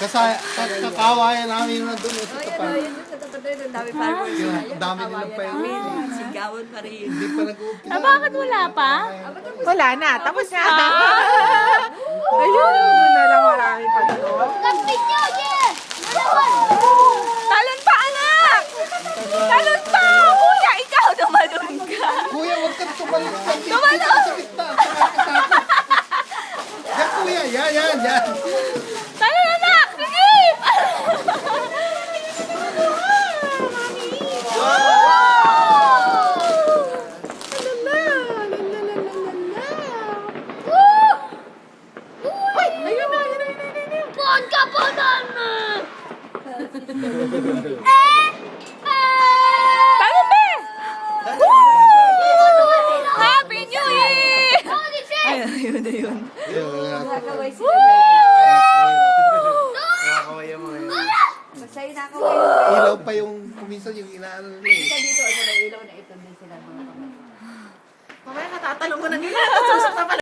Kakawayan namin yung nandun sa tapat. Yun sa tapat na yun, ang dami farmers. Ang dami nilang pa yun. Sigawan pa rin. Hindi pa nag-uumpisa. Bakit wala pa? Wala na, tapos na. Ayun, doon na lang marami pa doon. Talon pa, anak! Talon pa! Kuya, ikaw, tumalon ka. Kuya, huwag ka tumalon sa gitna. Tumalon! Sa gitna. Yan, kuya. Yan. Talon, anak! Sige! Talon pa! Happy New Year! Ayun na yun. Nakakaway sila. Nakakawaya mo ngayon. Masaya na ako ngayon. Ilaw pa yung kuminsan yung inaano nila eh. Isa dito, sa ilaw na ito din sila mga kapatid. Mamaya natatalong ko na nila. Tapos na pala.